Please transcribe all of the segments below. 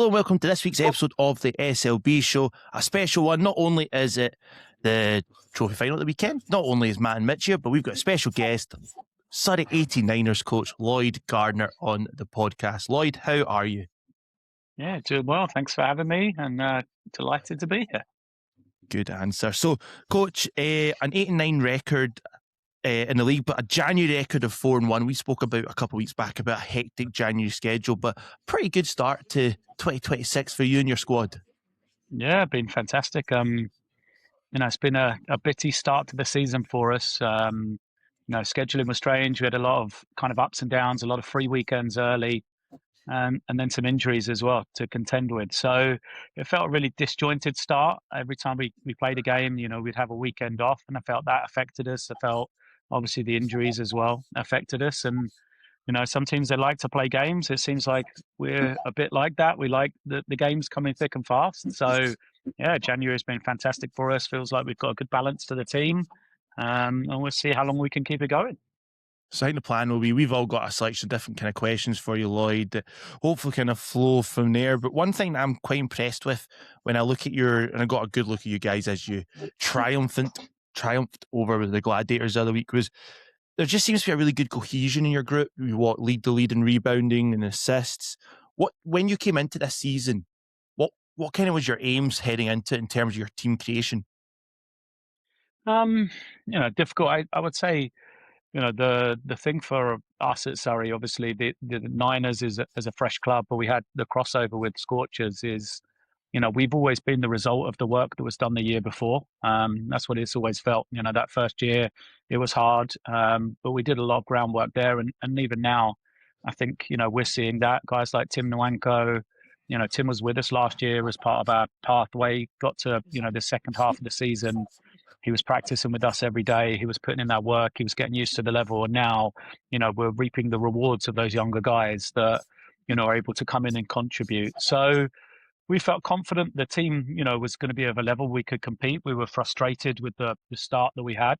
Hello and welcome to this week's episode of the SLB Show. A special one. Not only is it the trophy final at the weekend, not only is Matt and Mitch here, but we've got a special guest, Surrey 89ers coach Lloyd Gardner on the podcast. Lloyd, how are you? Yeah, doing well. Thanks for having me, and delighted to be here. Good answer. So, coach, an 8-9 record in the league, but a January record of 4-1. We spoke about a couple of weeks back about a hectic January schedule, but pretty good start to 2026 for you and your squad. Yeah, been fantastic. It's been a bitty start to the season for us. Scheduling was strange. We had a lot of kind of ups and downs, a lot of free weekends early, and then some injuries as well to contend with. So it felt a really disjointed start. Every time we played a game, we'd have a weekend off, and I felt that affected us. I felt obviously the injuries as well affected us. And, some teams, they like to play games. It seems like we're a bit like that. We like the games coming thick and fast. So, yeah, January has been fantastic for us. Feels like we've got a good balance to the team. And we'll see how long we can keep it going. So I think the plan will be, we've all got a selection of different kind of questions for you, Lloyd, that hopefully kind of flow from there. But one thing that I'm quite impressed with when I look at and I got a good look at you guys as you triumphed over the Gladiators the other week, was there just seems to be a really good cohesion in your group. You lead the lead in rebounding and assists. When you came into this season, what kind of was your aims heading into it in terms of your team creation? Difficult. I would say, the thing for us at Surrey, obviously the Niners is a fresh club, but we had the crossover with Scorchers is, we've always been the result of the work that was done the year before. That's what it's always felt. That first year it was hard, but we did a lot of groundwork there. And even now, I think, we're seeing that. Guys like Tim Nwanko, Tim was with us last year as part of our pathway, got to, the second half of the season. He was practicing with us every day. He was putting in that work. He was getting used to the level. And now, we're reaping the rewards of those younger guys that, are able to come in and contribute. So we felt confident the team, was going to be of a level we could compete. We were frustrated with the start that we had.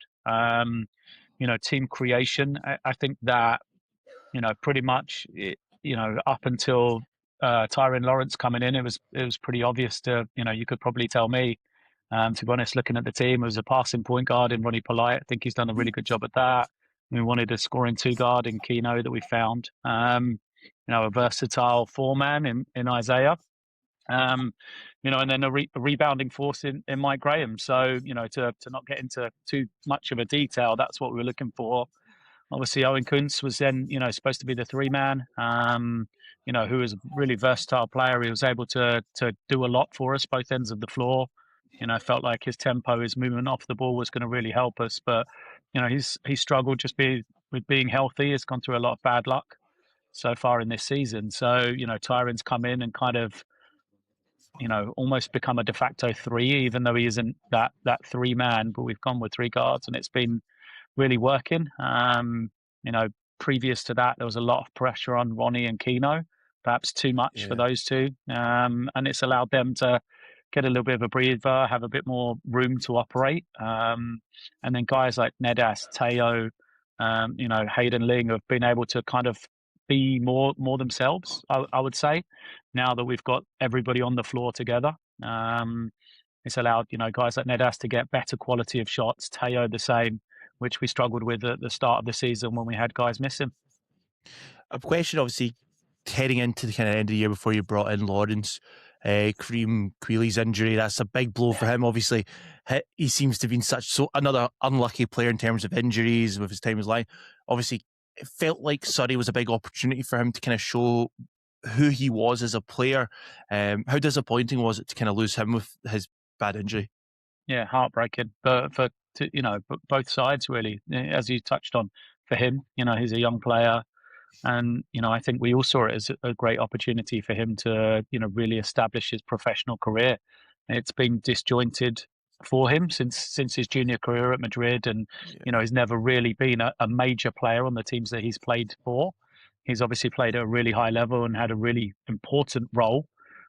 Team creation, I think that, pretty much, up until Tyron Lawrence coming in, it was pretty obvious to, you could probably tell me, to be honest, looking at the team, it was a passing point guard in Ronnie Polite. I think he's done a really good job at that. We wanted a scoring two guard in Keno that we found. A versatile four-man in Isaiah. And then a rebounding force in Mike Graham. So, to not get into too much of a detail, that's what we were looking for. Obviously, Owen Kuntz was then, supposed to be the three-man, who was a really versatile player. He was able to do a lot for us, both ends of the floor. I felt like his tempo, his movement off the ball was going to really help us. But, he's struggled just with being healthy. He's gone through a lot of bad luck so far in this season. So, Tyron's come in and kind of, almost become a de facto three, even though he isn't that three-man. But we've gone with three guards, and it's been really working. Previous to that, there was a lot of pressure on Ronnie and Keno, perhaps too much for those two. And it's allowed them to get a little bit of a breather, have a bit more room to operate. And then guys like Nedas, Teo, Hayden Ling have been able to kind of be more themselves, I would say, now that we've got everybody on the floor together. It's allowed, guys like Nedas to get better quality of shots, Teo the same, which we struggled with at the start of the season when we had guys missing. A question, obviously, heading into the kind of end of the year before you brought in Lawrence, Kareem Queeley's injury, that's a big blow for him. Obviously, he seems to have been another unlucky player in terms of injuries with his time as line. Obviously, it felt like Surrey was a big opportunity for him to kind of show who he was as a player. How disappointing was it to kind of lose him with his bad injury? Yeah, heartbreaking, but for both sides really, as you touched on. For him, he's a young player. And, I think we all saw it as a great opportunity for him to, really establish his professional career. It's been disjointed for him since his junior career at Madrid. And, he's never really been a major player on the teams that he's played for. He's obviously played at a really high level and had a really important role,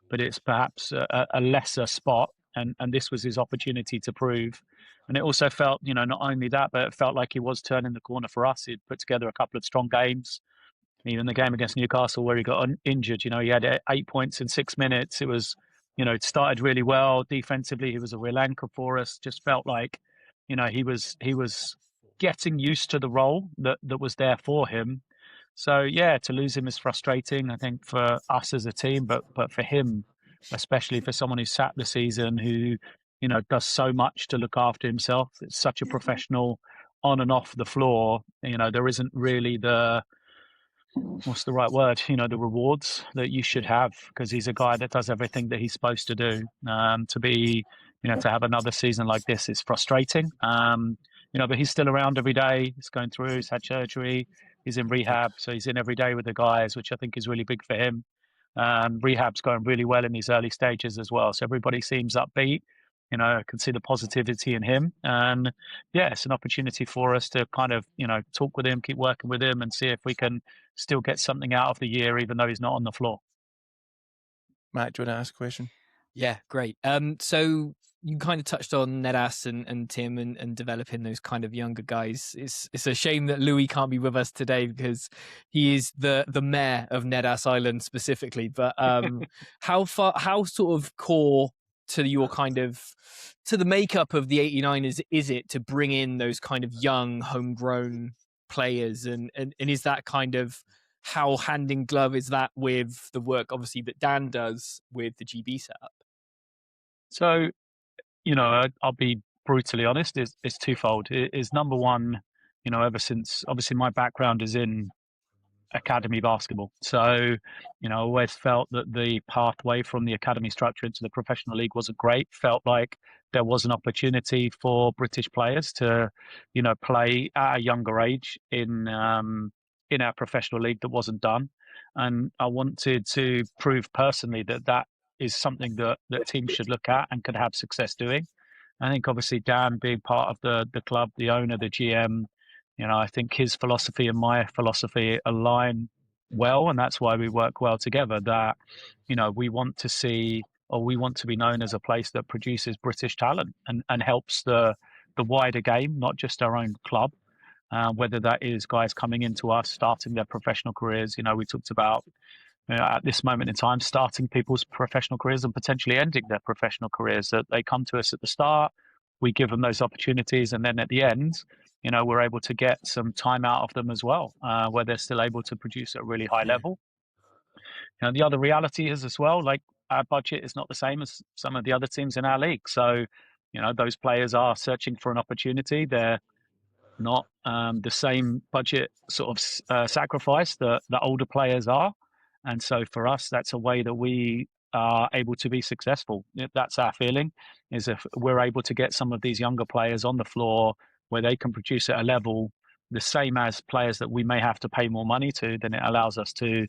but it's perhaps a lesser spot. And this was his opportunity to prove. And it also felt, not only that, but it felt like he was turning the corner for us. He'd put together a couple of strong games. Even the game against Newcastle where he got injured, he had 8 points in 6 minutes. It was, it started really well defensively. He was a real anchor for us. Just felt like, he was getting used to the role that was there for him. So yeah, to lose him is frustrating, I think, for us as a team, but for him, especially for someone who sat the season, who does so much to look after himself. It's such a professional on and off the floor. There isn't really what's the right word? The rewards that you should have, because he's a guy that does everything that he's supposed to do. To have another season like this is frustrating. But he's still around every day. He's going through. He's had surgery. He's in rehab, so he's in every day with the guys, which I think is really big for him. Rehab's going really well in these early stages as well, so everybody seems upbeat. I can see the positivity in him, and yeah, it's an opportunity for us to kind of talk with him, keep working with him, and see if we can still get something out of the year, even though he's not on the floor. Matt, do you want to ask a question? Yeah, great. So you kind of touched on Nedas and Tim and developing those kind of younger guys. It's a shame that Louis can't be with us today because he is the mayor of Nedas Island specifically. But how sort of core to your to the makeup of the 89ers is it to bring in those kind of young homegrown players, and is that kind of how hand in glove is that with the work obviously that Dan does with the GB setup? So, I'll be brutally honest, it's twofold. It is number one, ever since obviously my background is in academy basketball. So, I always felt that the pathway from the academy structure into the professional league wasn't great. Felt like there was an opportunity for British players to, play at a younger age in our professional league that wasn't done. And I wanted to prove personally that is something that teams should look at and could have success doing. I think obviously Dan being part of the club, the owner, the GM, I think his philosophy and my philosophy align well, and that's why we work well together. That we want to see, or we want to be known as a place that produces British talent and helps the wider game, not just our own club. Whether that is guys coming into us, starting their professional careers. We talked about at this moment in time, starting people's professional careers and potentially ending their professional careers. That they come to us at the start, we give them those opportunities, and then at the end, we're able to get some time out of them as well, where they're still able to produce at a really high level. The other reality is as well, like our budget is not the same as some of the other teams in our league. So, those players are searching for an opportunity. They're not the same budget sort of sacrifice that the older players are. And so for us, that's a way that we are able to be successful. That's our feeling, is if we're able to get some of these younger players on the floor where they can produce at a level the same as players that we may have to pay more money to, then it allows us to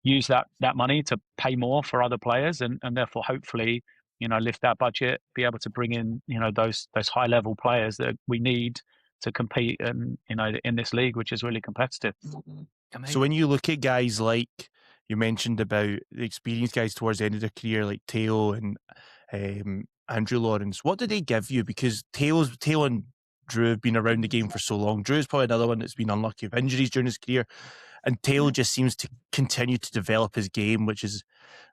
use that money to pay more for other players and therefore hopefully, lift our budget, be able to bring in, those high level players that we need to compete in this league, which is really competitive. So when you look at guys like you mentioned about the experienced guys towards the end of their career, like Teo and Andrew Lawrence, what do they give you? Because Teo and Drew have been around the game for so long. Drew is probably another one that's been unlucky with injuries during his career. And Teo just seems to continue to develop his game, which is,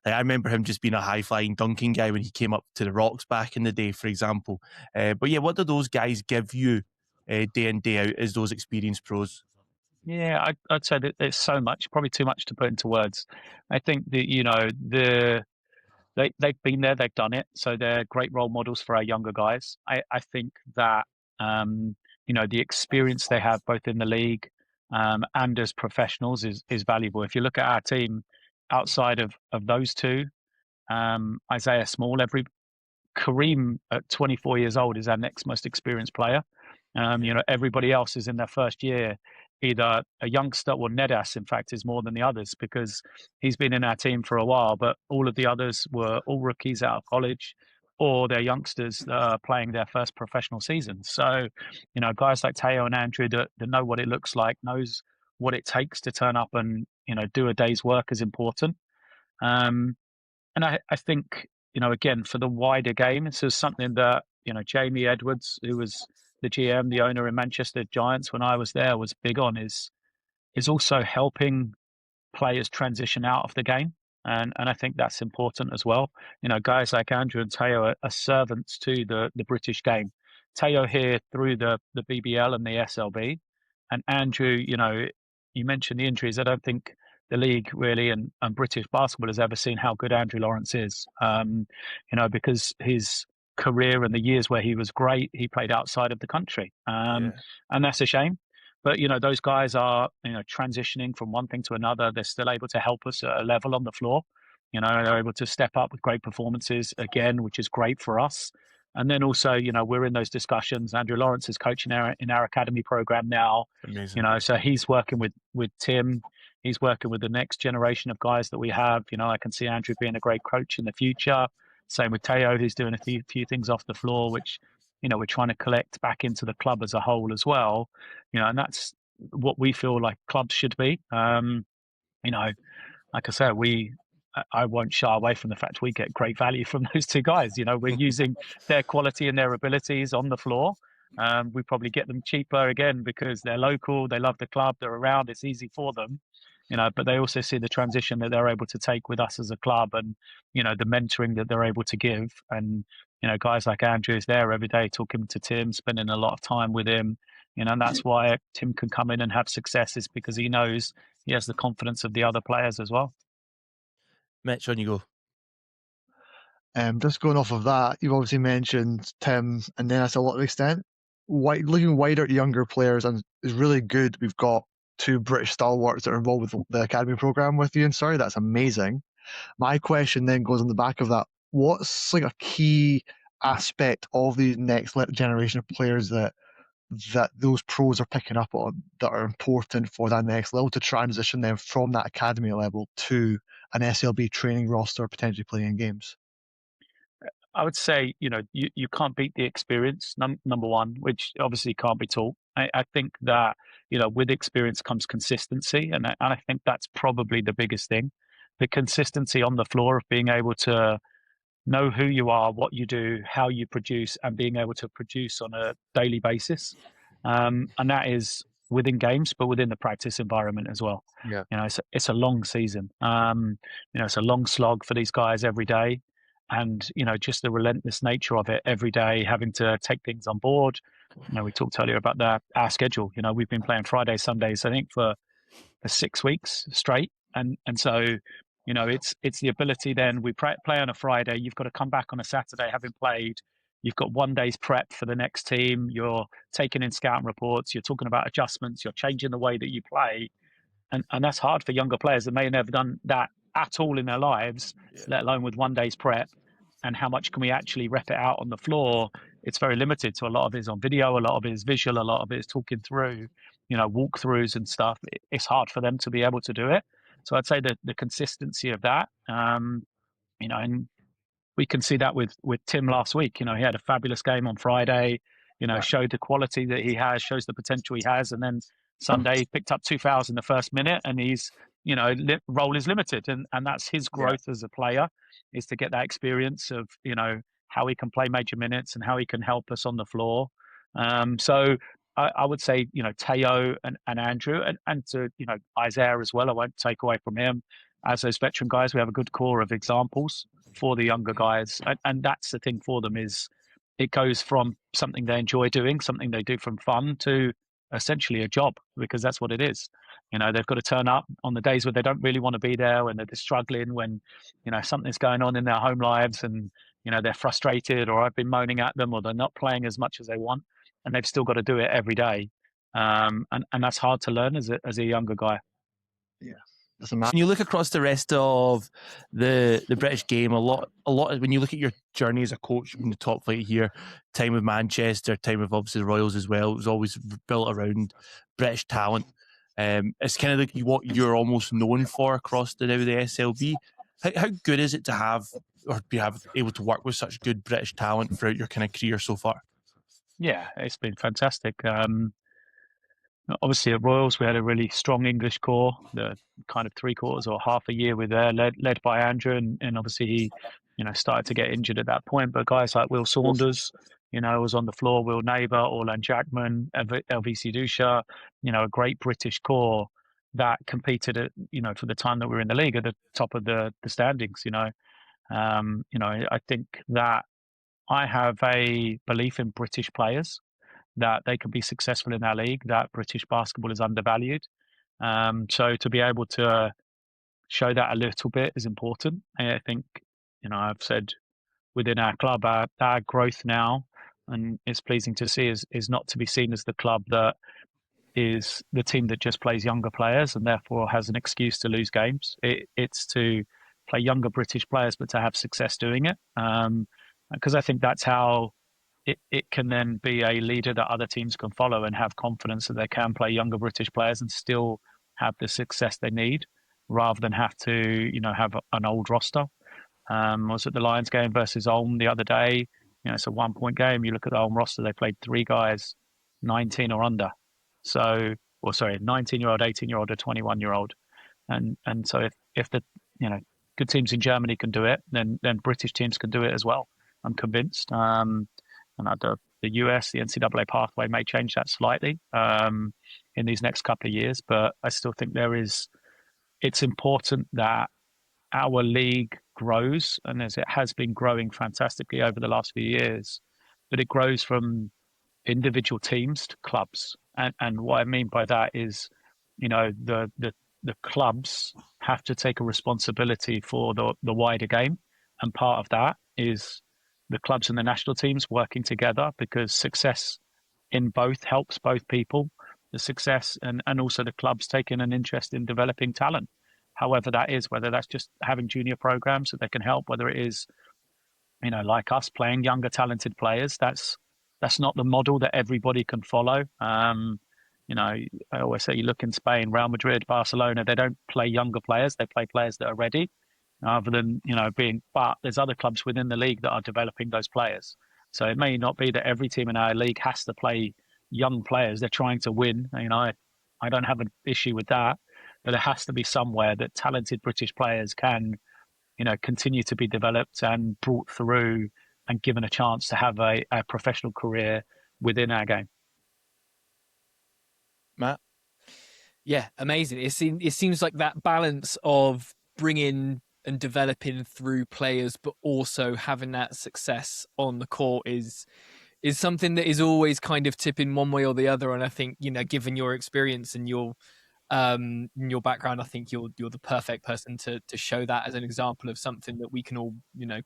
like, I remember him just being a high-flying dunking guy when he came up to the Rocks back in the day, for example. But yeah, what do those guys give you day in, day out as those experienced pros? Yeah, I'd say that there's so much, probably too much to put into words. I think that, they've been there, they've done it, so they're great role models for our younger guys. I think that the experience they have both in the league and as professionals is valuable. If you look at our team outside of those two, Isaiah Small, Kareem at 24 years old is our next most experienced player. Everybody else is in their first year, either a youngster or Nedas, in fact, is more than the others because he's been in our team for a while, but all of the others were all rookies out of college or they're youngsters that are playing their first professional season. So, guys like Teo and Andrew that know what it looks like, knows what it takes to turn up and, do a day's work is important. And I think, again, for the wider game, this is something that, Jamie Edwards, who was the GM, the owner in Manchester Giants when I was there, was big on is also helping players transition out of the game. And I think that's important as well. Guys like Andrew and Teo are servants to the British game. Teo here through the BBL and the SLB. And Andrew, you mentioned the injuries. I don't think the league really and British basketball has ever seen how good Andrew Lawrence is. Because his career and the years where he was great, he played outside of the country. And that's a shame. But, those guys are, transitioning from one thing to another. They're still able to help us at a level on the floor. They're able to step up with great performances again, which is great for us. And then also, we're in those discussions. Andrew Lawrence is coaching in our academy program now. Amazing. So he's working with Tim. He's working with the next generation of guys that we have. I can see Andrew being a great coach in the future. Same with Teo, who's doing a few things off the floor, which, we're trying to collect back into the club as a whole as well. And that's what we feel like clubs should be. Like I said, I won't shy away from the fact we get great value from those two guys. We're using their quality and their abilities on the floor. We probably get them cheaper again because they're local, they love the club, they're around, it's easy for them. But they also see the transition that they're able to take with us as a club and, the mentoring that they're able to give. And, guys like Andrew is there every day talking to Tim, spending a lot of time with him. And that's why Tim can come in and have success, is because he knows he has the confidence of the other players as well. Mitch, on you go. Just going off of that, you've obviously mentioned Tim and Dennis to a lot of extent. Looking wider at younger players and is really good. We've got 2 British stalwarts that are involved with the academy program with you in Surrey. That's amazing. My question then goes on the back of that. What's like a key aspect of the next generation of players that those pros are picking up on that are important for that next level to transition them from that academy level to an SLB training roster, potentially playing in games? I would say, you can't beat the experience, number one, which obviously can't be taught. I think that, with experience comes consistency. And I think that's probably the biggest thing. The consistency on the floor of being able to know who you are, what you do, how you produce, and being able to produce on a daily basis. And that is within games, but within the practice environment as well. Yeah. It's a long season. It's a long slog for these guys every day. And, just the relentless nature of it every day, having to take things on board. We talked earlier about our schedule. We've been playing Fridays, Sundays, I think for 6 weeks straight. And so, it's the ability then we play on a Friday. You've got to come back on a Saturday having played. You've got 1 day's prep for the next team. You're taking in scouting reports. You're talking about adjustments. You're changing the way that you play. And that's hard for younger players that may have never done that at all in their lives, let alone with 1 day's prep. And how much can we actually rep it out on the floor? It's very limited. So a lot of it is on video, a lot of it is visual, a lot of it is talking through, walkthroughs and stuff. It's hard for them to be able to do it. So I'd say that the consistency of that, and we can see that with Tim last week. He had a fabulous game on Friday, showed the quality that he has, shows the potential he has. And then Sunday he picked up 2 fouls in the first minute and he's, role is limited. And that's his growth as a player, is to get that experience of, how he can play major minutes and how he can help us on the floor. So I would say, Teo and Andrew and to, Isaiah as well. I won't take away from him. As those veteran guys, we have a good core of examples for the younger guys. And that's the thing for them, is it goes from something they enjoy doing, something they do from fun, to essentially a job, because that's what it is. They've got to turn up on the days where they don't really want to be there, when they're struggling, when, something's going on in their home lives and, they're frustrated, or I've been moaning at them, or they're not playing as much as they want, and they've still got to do it every day. And that's hard to learn as a younger guy. Yeah. When you look across the rest of the British game, a lot when you look at your journey as a coach from the top flight here, time with Manchester, time with obviously the Royals as well, it was always built around British talent. It's kind of like what you're almost known for across the SLB. How good is it to have, or be able to work with such good British talent throughout your kind of career so far? Yeah, it's been fantastic. Obviously at Royals we had a really strong English core, the kind of 3/4 or half a year with there, led by Andrew, and obviously he, started to get injured at that point. But guys like Will Saunders, was on the floor, Will Neighbour, Orlan Jackman, LVC Dusha, a great British core. that competed at, for the time that we were in the league at the top of the standings. I think that I have a belief in British players that they can be successful in our league, that British basketball is undervalued. So to be able to show that a little bit is important. I think, I've said within our club, our growth now, and it's pleasing to see, is not to be seen as the club that is the team that just plays younger players and therefore has an excuse to lose games. It's to play younger British players, but to have success doing it. Because I think that's how it can then be a leader that other teams can follow and have confidence that they can play younger British players and still have the success they need, rather than have to, have an old roster. I was at the Lions game versus Ulm the other day. It's a 1-point game. You look at the Ulm roster, they played 3 guys 19 or under. So, 19-year-old, 18-year-old, or 21-year-old. And so if the, good teams in Germany can do it, then British teams can do it as well. I'm convinced. And the US, the NCAA pathway may change that slightly in these next couple of years, but I still think it's important that our league grows, and as it has been growing fantastically over the last few years, but it grows from individual teams to clubs. And what I mean by that is, the clubs have to take a responsibility for the wider game. And part of that is the clubs and the national teams working together, because success in both helps both people. The success and also the clubs taking an interest in developing talent, however that is, whether that's just having junior programs that they can help, whether it is, like us playing younger talented players. That's not the model that everybody can follow. I always say, you look in Spain, Real Madrid, Barcelona, they don't play younger players, they play players that are ready, rather than, but there's other clubs within the league that are developing those players. So it may not be that every team in our league has to play young players. They're trying to win. I don't have an issue with that, but there has to be somewhere that talented British players can, continue to be developed and brought through and given a chance to have a professional career within our game. Matt? Yeah, amazing. It seems like that balance of bringing and developing through players, but also having that success on the court is something that is always kind of tipping one way or the other. And I think, given your experience and your background, I think you're the perfect person to show that as an example of something that we can all,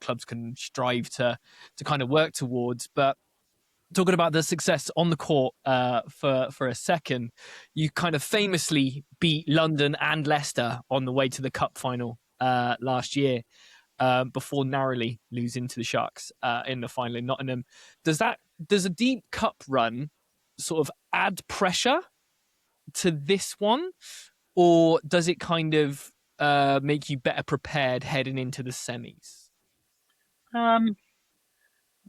clubs can strive to kind of work towards. But talking about the success on the court for a second, you kind of famously beat London and Leicester on the way to the cup final last year, before narrowly losing to the Sharks in the final in Nottingham. Does a deep cup run sort of add pressure to this one, or does it kind of make you better prepared heading into the semis? I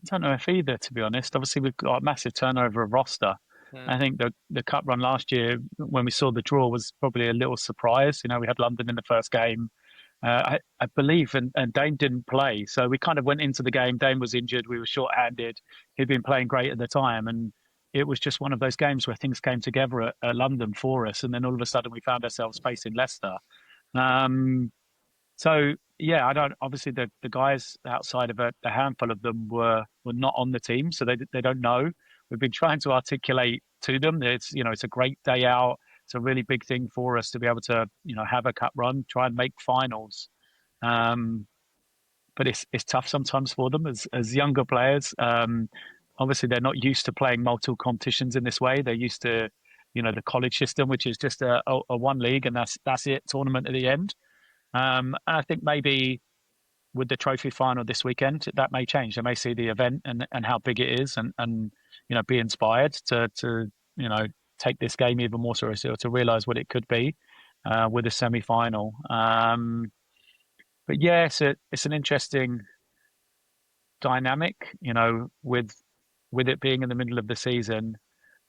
don't know if either, to be honest. Obviously, we've got a massive turnover of roster. I think the cup run last year, when we saw the draw, was probably a little surprise. We had London in the first game. I believe, and Dane didn't play. So we kind of went into the game. Dane was injured. We were short-handed. He'd been playing great at the time. And it was just one of those games where things came together at London for us. And then all of a sudden we found ourselves facing Leicester. So, yeah, obviously the guys outside of a handful of them were not on the team. So they don't know. We've been trying to articulate to them that it's a great day out. It's a really big thing for us to be able to, have a cup run, try and make finals. But it's tough sometimes for them as younger players. Obviously, they're not used to playing multiple competitions in this way. They're used to, the college system, which is just a one league, and that's it, tournament at the end. And I think maybe with the trophy final this weekend, that may change. They may see the event and how big it is, and be inspired to take this game even more seriously, or to realise what it could be with a semi-final. But yeah, it's an interesting dynamic, with it being in the middle of the season,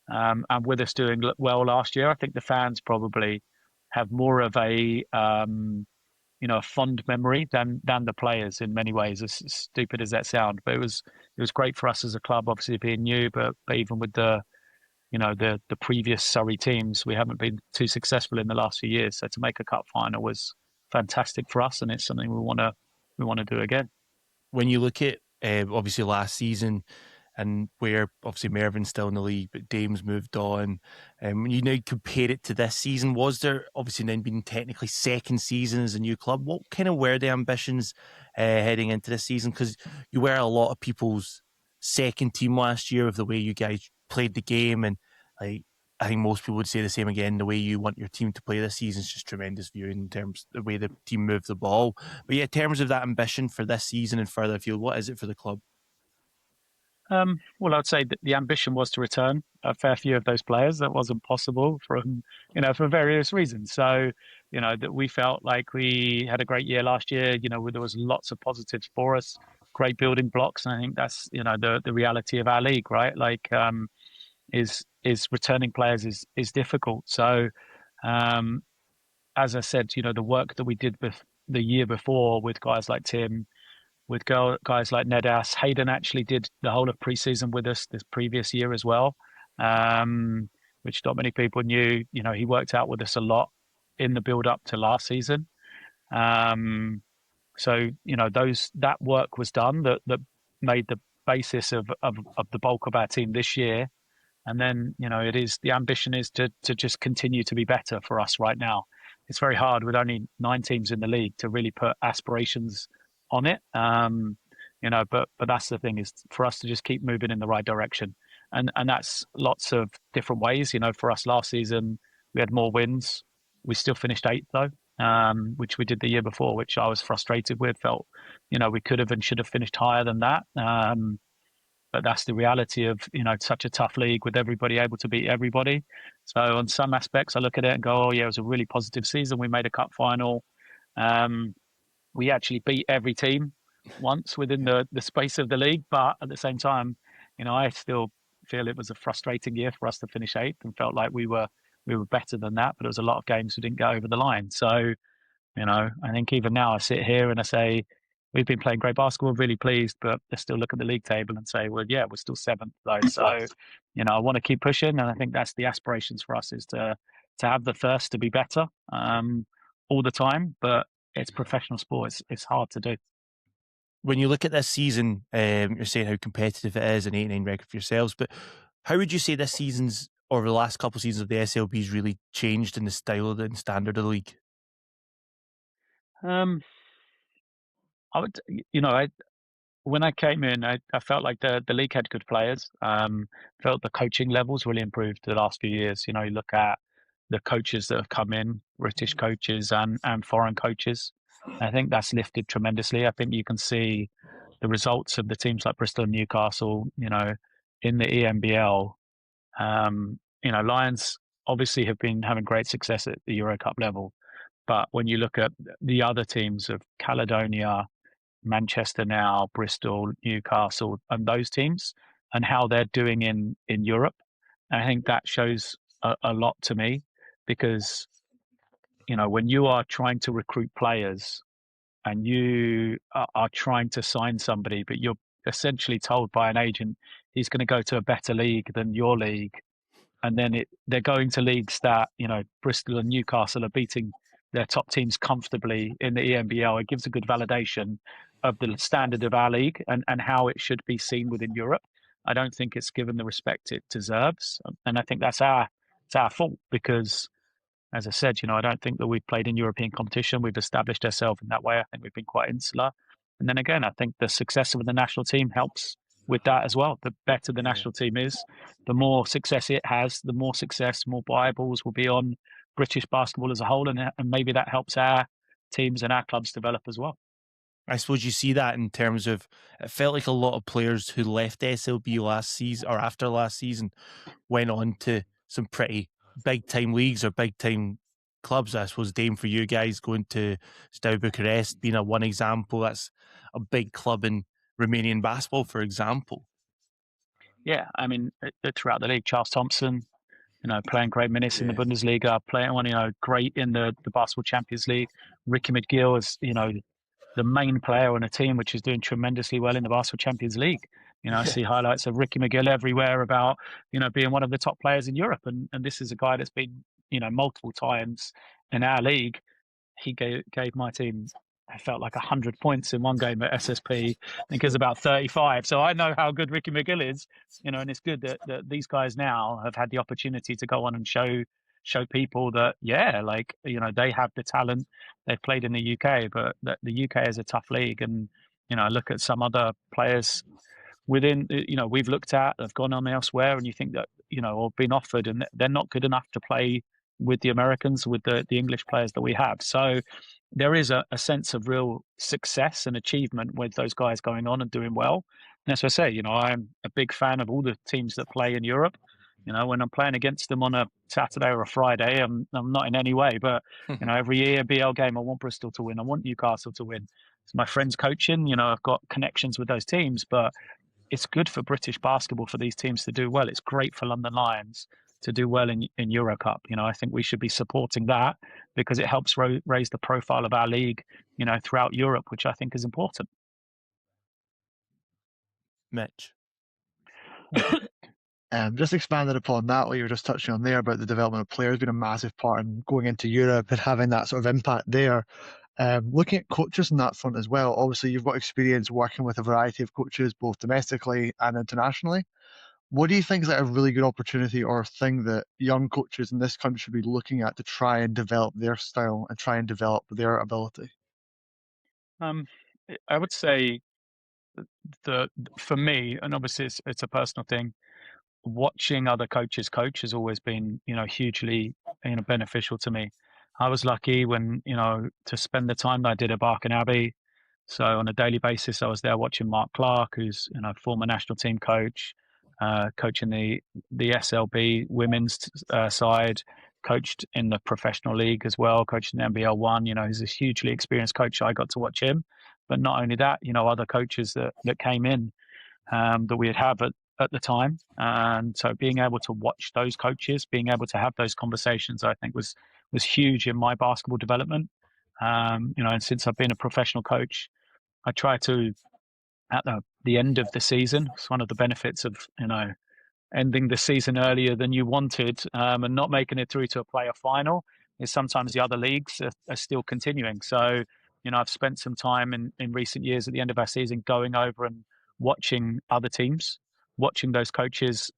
and with us doing well last year. I think the fans probably have more of a a fond memory than the players in many ways, as stupid as that sounds. But it was great for us as a club, obviously being new, but even with the the previous Surrey teams. We haven't been too successful in the last few years. So to make a cup final was fantastic for us, and it's something we want to do again. When you look at obviously last season, and where obviously Mervyn's still in the league, but Dame's moved on. When you now compare it to this season, was there obviously then been technically second season as a new club? What kind of were the ambitions heading into this season? Because you were a lot of people's second team last year of the way you guys played the game, and like I think most people would say the same again. The way you want your team to play this season is just tremendous viewing in terms of the way the team moved the ball. But yeah, in terms of that ambition for this season and further afield, what is it for the club? Well, I'd say that the ambition was to return a fair few of those players. That wasn't possible for various reasons. So, that we felt like we had a great year last year. There was lots of positives for us, great building blocks, and I think that's the reality of our league, right? Like, is returning players is difficult. So, as I said, the work that we did the year before with guys like Tim, with guys like Nedas. Hayden actually did the whole of preseason with us this previous year as well, which not many people knew. He worked out with us a lot in the build up to last season. So that work was done that made the basis of the bulk of our team this year. And then the ambition is to just continue to be better for us right now. It's very hard with only 9 teams in the league to really put aspirations on it. But that's the thing, is for us to just keep moving in the right direction. And that's lots of different ways. For us last season, we had more wins. We still finished 8th though, which we did the year before, which I was frustrated with. Felt, we could have and should have finished higher than that. But that's the reality of, such a tough league with everybody able to beat everybody. So on some aspects, I look at it and go, oh yeah, it was a really positive season. We made a cup final. We actually beat every team once within the space of the league. But at the same time, I still feel it was a frustrating year for us to finish 8th and felt like we were better than that. But there was a lot of games we didn't go over the line. So, I think even now I sit here and I say, we've been playing great basketball, really pleased, but I still look at the league table and say, well, yeah, we're still 7th though. So, I want to keep pushing. And I think that's the aspirations for us, is to have the thirst to be better all the time. But it's professional sport. It's hard to do. When you look at this season, you're saying how competitive it is, an 89 record for yourselves, but how would you say this season's, or the last couple of seasons of the SLB's, really changed in the style and standard of the league? I would, when I came in, I felt like the league had good players. Felt the coaching levels really improved the last few years. You look at the coaches that have come in, British coaches and foreign coaches. I think that's lifted tremendously. I think you can see the results of the teams like Bristol and Newcastle, in the EMBL. Lions obviously have been having great success at the Euro Cup level. But when you look at the other teams of Caledonia, Manchester now, Bristol, Newcastle, and those teams, and how they're doing in Europe, I think that shows a lot to me, because when you are trying to recruit players and you are trying to sign somebody, but you're essentially told by an agent he's going to go to a better league than your league, and then they're going to leagues that Bristol and Newcastle are beating their top teams comfortably in the EMBL. It gives a good validation of the standard of our league and how it should be seen within Europe. I don't think it's given the respect it deserves, and I think it's our fault, because, as I said, I don't think that we've played in European competition. We've established ourselves in that way. I think we've been quite insular. And then again, I think the success of the national team helps with that as well. The better the national team is, the more success it has, the more success, more eyeballs will be on British basketball as a whole. And maybe that helps our teams and our clubs develop as well. I suppose you see that in terms of, it felt like a lot of players who left SLB last season or after last season went on to some pretty big time leagues or big time clubs. I suppose, Dame, for you guys, going to Steaua Bucharest being one example. That's a big club in Romanian basketball, for example. Yeah, I mean, throughout the league, Charles Thompson, playing great minutes in the Bundesliga, playing great in the Basketball Champions League. Ricky McGill is, the main player on a team which is doing tremendously well in the Basketball Champions League. I see highlights of Ricky McGill everywhere about, being one of the top players in Europe. And this is a guy that's been, multiple times in our league. He gave my team, I felt like 100 points in one game at SSP. I think it was about 35. So I know how good Ricky McGill is, and it's good that these guys now have had the opportunity to go on and show people that, they have the talent. They've played in the UK, but the UK is a tough league. And, look at some other players within, we've looked at, have gone on elsewhere, and you think that, or been offered, and they're not good enough to play with the Americans, with the English players that we have. So there is a sense of real success and achievement with those guys going on and doing well. And as I say, I'm a big fan of all the teams that play in Europe. When I'm playing against them on a Saturday or a Friday, I'm not in any way, but every year BL game, I want Bristol to win. I want Newcastle to win. It's my friends coaching. I've got connections with those teams, but it's good for British basketball for these teams to do well. It's great for London Lions to do well in Euro Cup. I think we should be supporting that because it helps raise the profile of our league, throughout Europe, which I think is important. Mitch. Just expanded upon that, what you were just touching on there about the development of players being a massive part in going into Europe and having that sort of impact there. Looking at coaches on that front as well, obviously you've got experience working with a variety of coaches, both domestically and internationally. What do you think is like a really good opportunity or thing that young coaches in this country should be looking at to try and develop their style and try and develop their ability? I would say for me, and obviously it's a personal thing, watching other coaches coach has always been, hugely, beneficial to me. I was lucky when, to spend the time that I did at Barking Abbey. So on a daily basis, I was there watching Mark Clark, who's, former national team coach, coaching the SLB women's side, coached in the professional league as well, coaching NBL 1. He's a hugely experienced coach. I got to watch him. But not only that, other coaches that came in that we had at the time. And so being able to watch those coaches, being able to have those conversations, I think was huge in my basketball development. And since I've been a professional coach, I try to, at the end of the season, it's one of the benefits of, ending the season earlier than you wanted, and not making it through to a playoff final, is sometimes the other leagues are still continuing. So, I've spent some time in recent years at the end of our season going over and watching other teams, watching those coaches,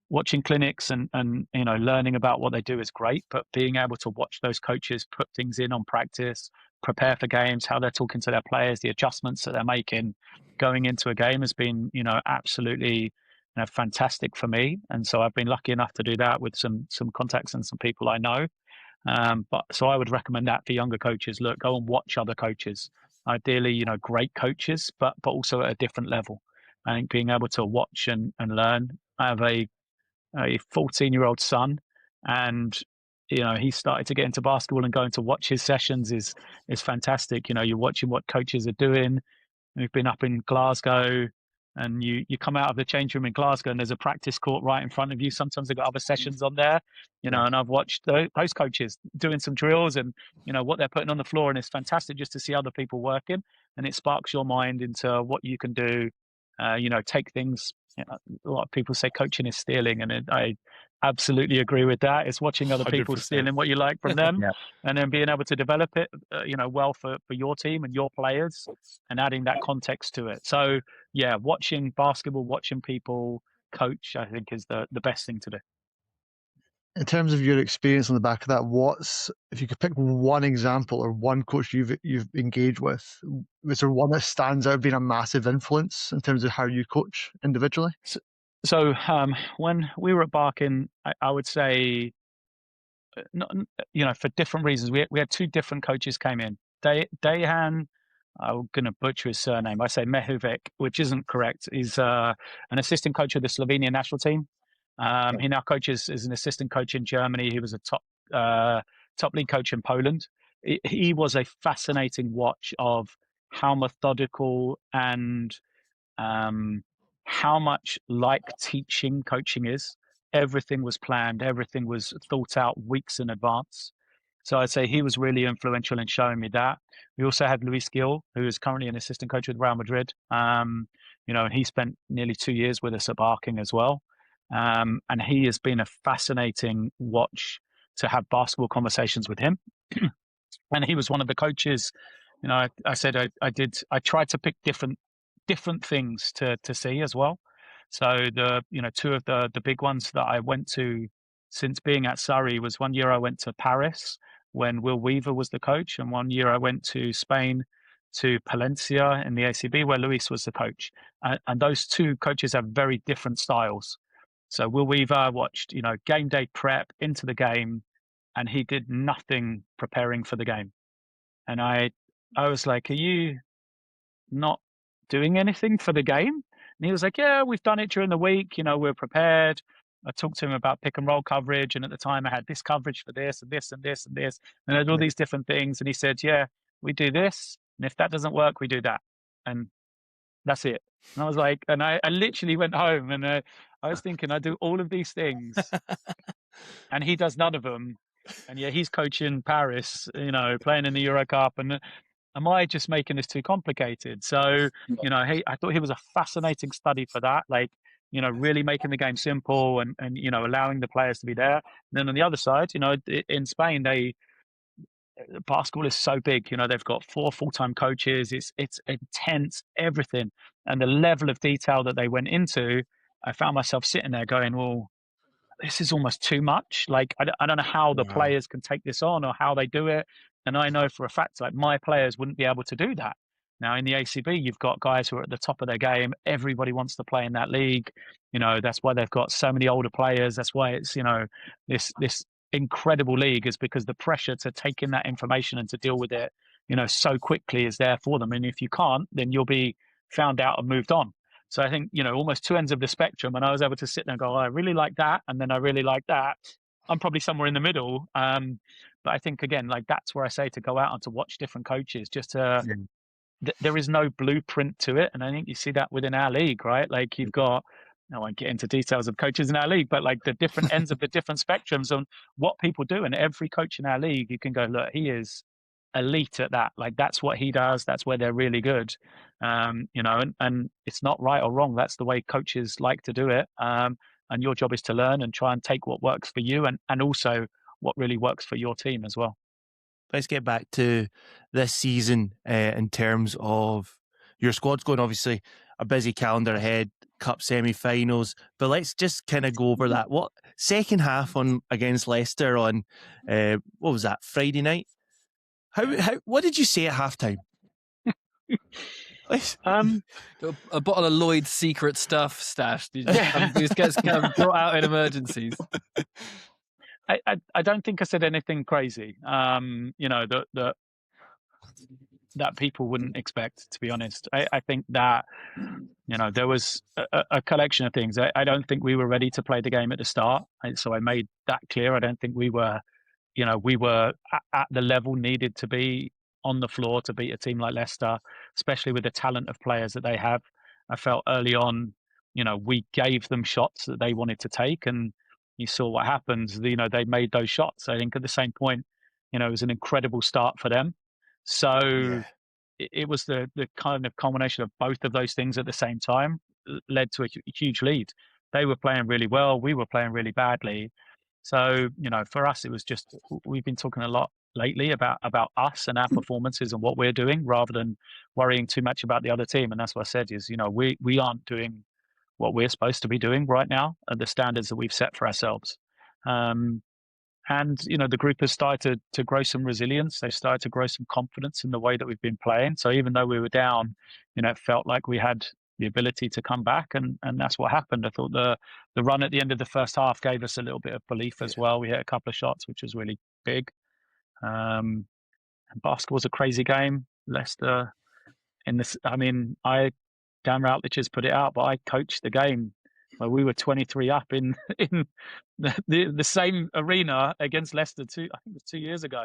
watching clinics and learning about what they do is great, but being able to watch those coaches put things in on practice, prepare for games, how they're talking to their players, the adjustments that they're making going into a game has been, absolutely, fantastic for me. And so I've been lucky enough to do that with some contacts and some people I know. But so I would recommend that for younger coaches. Look, go and watch other coaches. Ideally, great coaches, but also at a different level. I think being able to watch and learn. I have a 14-year-old son, and he started to get into basketball, and going to watch his sessions is fantastic. You're watching what coaches are doing. We've been up in Glasgow, and you come out of the change room in Glasgow, and there's a practice court right in front of you. Sometimes they've got other sessions on there, and I've watched those coaches doing some drills and what they're putting on the floor, and it's fantastic just to see other people working, and it sparks your mind into what you can do. Take things. A lot of people say coaching is stealing, and I absolutely agree with that. It's watching other people 100%. stealing what you like from them, and then being able to develop it, well for your team and your players, and adding that context to it. So yeah, watching basketball, watching people coach, I think is the best thing to do. In terms of your experience on the back of that, if you could pick one example or one coach you've engaged with, was there one that stands out being a massive influence in terms of how you coach individually? So when we were at Barking, I would say, for different reasons, we had two different coaches came in. Dejan, I'm going to butcher his surname. I say Mehovic, which isn't correct. He's an assistant coach of the Slovenian national team. He now coaches as an assistant coach in Germany. He was a top league coach in Poland. He was a fascinating watch of how methodical and how much like teaching coaching is. Everything was planned. Everything was thought out weeks in advance. So I'd say he was really influential in showing me that. We also had Luis Gil, who is currently an assistant coach with Real Madrid. and he spent nearly 2 years with us at Barking as well. And he has been a fascinating watch to have basketball conversations with him. And he was one of the coaches. I said I tried to pick different things to see as well. So two of the big ones that I went to since being at Surrey was one year I went to Paris when Will Weaver was the coach, and one year I went to Spain to Palencia in the ACB where Luis was the coach. And those two coaches have very different styles. So Will Weaver watched, game day prep into the game, and he did nothing preparing for the game. And I was like, are you not doing anything for the game? And he was like, yeah, we've done it during the week. We're prepared. I talked to him about pick and roll coverage. And at the time I had this coverage for this and this and this and this. And there's all these different things. And he said, yeah, we do this. And if that doesn't work, we do that. And that's it. And I was like, and I literally went home and I was thinking, I do all of these things and he does none of them. And yeah, he's coaching Paris, playing in the Euro Cup. And am I just making this too complicated? So, I thought he was a fascinating study for that. Like, really making the game simple and allowing the players to be there. And then on the other side, in Spain, basketball is so big. They've got 4 full-time coaches. It's intense, everything. And the level of detail that they went into, I found myself sitting there going, well, this is almost too much. Like, I don't know how the players can take this on or how they do it. And I know for a fact, like, my players wouldn't be able to do that. Now, in the ACB, you've got guys who are at the top of their game. Everybody wants to play in that league. That's why they've got so many older players. That's why it's, this incredible league, is because the pressure to take in that information and to deal with it, so quickly is there for them. And if you can't, then you'll be found out and moved on. So I think, almost two ends of the spectrum. And I was able to sit there and go, oh, I really like that. And then I really like that. I'm probably somewhere in the middle. But I think, again, like, that's where I say to go out and to watch different coaches, just to, there is no blueprint to it. And I think you see that within our league, right? Like, you've got, I won't get into details of coaches in our league, but like the different ends of the different spectrums on what people do. And every coach in our league, you can go, look, he is elite at that. Like, that's what he does. That's where they're really good. And it's not right or wrong. That's the way coaches like to do it. And your job is to learn and try and take what works for you and also what really works for your team as well. Let's get back to this season in terms of your squad's going, obviously, a busy calendar ahead, cup semi-finals, but let's just kind of go over that. What second half against Leicester on, what was that, Friday night? What did you say at halftime? A bottle of Lloyd's secret stuff stashed. Just gets kind of brought out in emergencies. I don't think I said anything crazy. That people wouldn't expect, to be honest. I think that, there was a collection of things. I don't think we were ready to play the game at the start. So I made that clear. I don't think we were at the level needed to be on the floor to beat a team like Leicester, especially with the talent of players that they have. I felt early on, we gave them shots that they wanted to take, and you saw what happened. They made those shots. I think at the same point, it was an incredible start for them. So it was the kind of culmination of both of those things at the same time led to a huge lead. They were playing really well. We were playing really badly. So, for us, it was just, we've been talking a lot lately about us and our performances and what we're doing rather than worrying too much about the other team. And that's what I said is, we aren't doing what we're supposed to be doing right now at the standards that we've set for ourselves. And, the group has started to grow some resilience. They started to grow some confidence in the way that we've been playing. So even though we were down, it felt like we had the ability to come back. And that's what happened. I thought the run at the end of the first half gave us a little bit of belief as well. We hit a couple of shots, which was really big. And basketball was a crazy game. Leicester, Dan Routledge has put it out, but I coached the game where we were 23 up in the same arena against Leicester I think it was 2 years ago.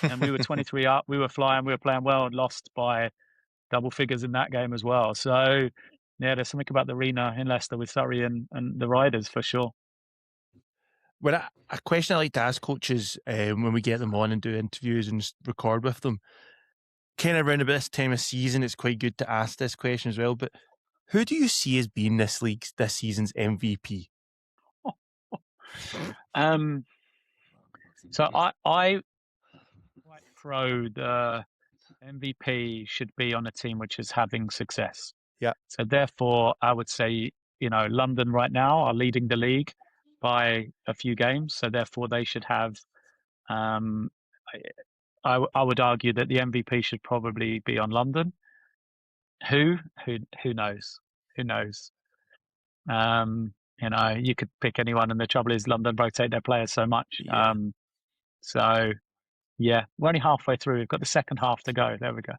And we were 23 up, we were flying, we were playing well and lost by double figures in that game as well. So yeah, there's something about the arena in Leicester with Surrey and the Riders for sure. Well, a question I like to ask coaches when we get them on and do interviews and just record with them, kind of around about this time of season, it's quite good to ask this question as well, but Who do you see as being this season's MVP? So I quite pro the MVP should be on a team which is having success. Yeah. So therefore, I would say, London right now are leading the league by a few games. So therefore, they should have. I would argue that the MVP should probably be on London. Who knows? Who knows? You could pick anyone, and the trouble is London rotate their players so much. Yeah. So yeah, we're only halfway through. We've got the second half to go. There we go.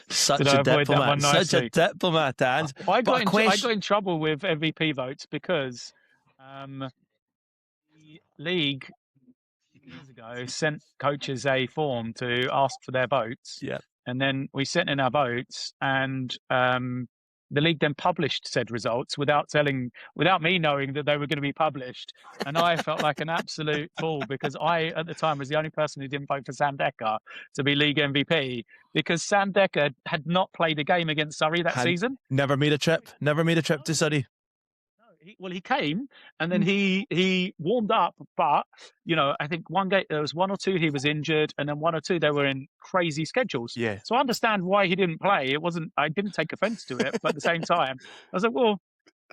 Such Did a I avoid that diplomat. one Such a nicely? diplomat, Dan. I got in trouble with MVP votes because the league years ago sent coaches a form to ask for their votes. Yeah. And then we sent in our votes, and the league then published said results without me knowing that they were going to be published. And I felt like an absolute fool because I, at the time, was the only person who didn't vote for Sam Decker to be league MVP because Sam Decker had not played a game against Surrey that season. Never made a trip to Surrey. He came and then he warmed up, but I think one game there was one or two he was injured, and then one or two they were in crazy schedules. Yeah. So I understand why he didn't play. I didn't take offense to it, but at the same time, I was like, well,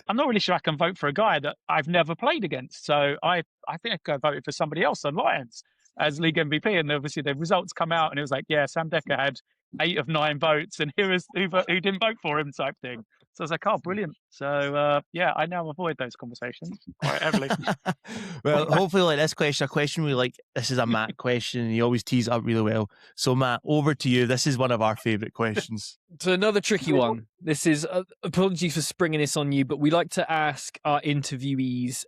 I'm not really sure I can vote for a guy that I've never played against. So I think I voted for somebody else on Lions as league MVP, and obviously the results come out, and it was like, yeah, Sam Decker had 8 of 9 votes, and here is who didn't vote for him type thing. So I was like, oh, brilliant. So, I now avoid those conversations quite heavily. Well, hopefully like this question, this is a Matt question, and he always tees it up really well. So, Matt, over to you. This is one of our favourite questions. So another tricky one. This is, apologies for springing this on you, but we like to ask our interviewees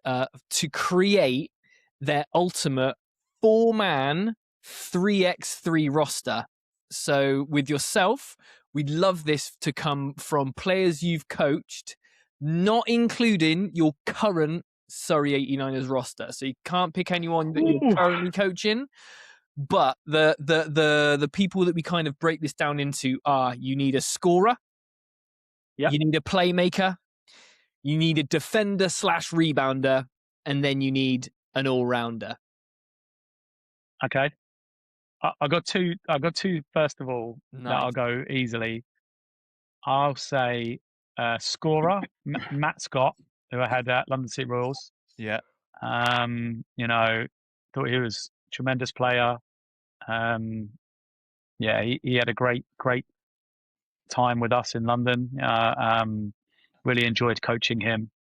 to create their ultimate 4-man 3x3 roster. So with yourself, we'd love this to come from players you've coached, not including your current Surrey 89ers roster. So you can't pick anyone that you're currently coaching, but the people that we kind of break this down into are: you need a scorer, you need a playmaker, you need a defender / rebounder, and then you need an all-rounder. Okay. I got two. First of all, Nice. that I'll go easily. I'll say scorer Matt Scott, who I had at London City Royals. Yeah. Thought he was a tremendous player. He had a great time with us in London. Really enjoyed coaching him.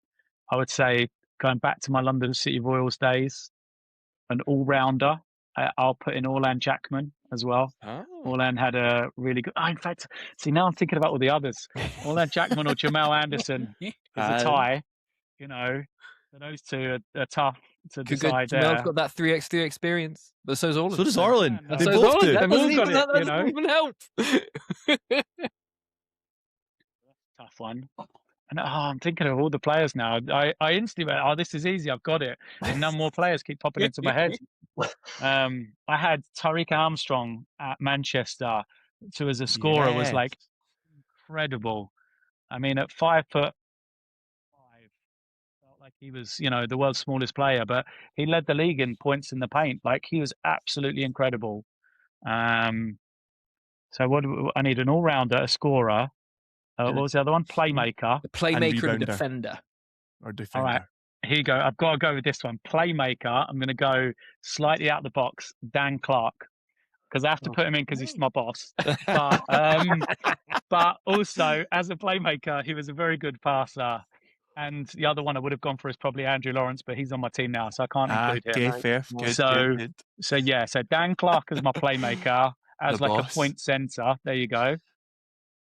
I would say, going back to my London City Royals days, an all-rounder. I'll put in Orlan Jackman as well. Oh. Orlan had a really good... in fact, see, now I'm thinking about all the others. Orlan Jackman or Jamal Anderson is a tie. So those two are tough to decide. Jamal's got that 3x3 experience, but so's Orlan. So does Orlan. Yeah, They both do. They've all got it, That doesn't even help. Tough one. And I'm thinking of all the players now. I instantly went, this is easy. I've got it. And now more players keep popping into my head. I had Tariq Armstrong at Manchester, who as a scorer was like incredible. I mean, at 5'5", felt like he was, the world's smallest player, but he led the league in points in the paint. Like, he was absolutely incredible. So I need an all-rounder, a scorer. What was the other one? Playmaker. The playmaker and rebounder. defender. Or defender. All right. Here you go. I've got to go with this one. Playmaker. I'm going to go slightly out of the box. Dan Clark. Because I have to put him in because he's my boss. But also, as a playmaker, he was a very good passer. And the other one I would have gone for is probably Andrew Lawrence, but he's on my team now, so I can't include him. Okay, fair. Good, So good. So Dan Clark is my playmaker as The like boss. a point centre. There you go.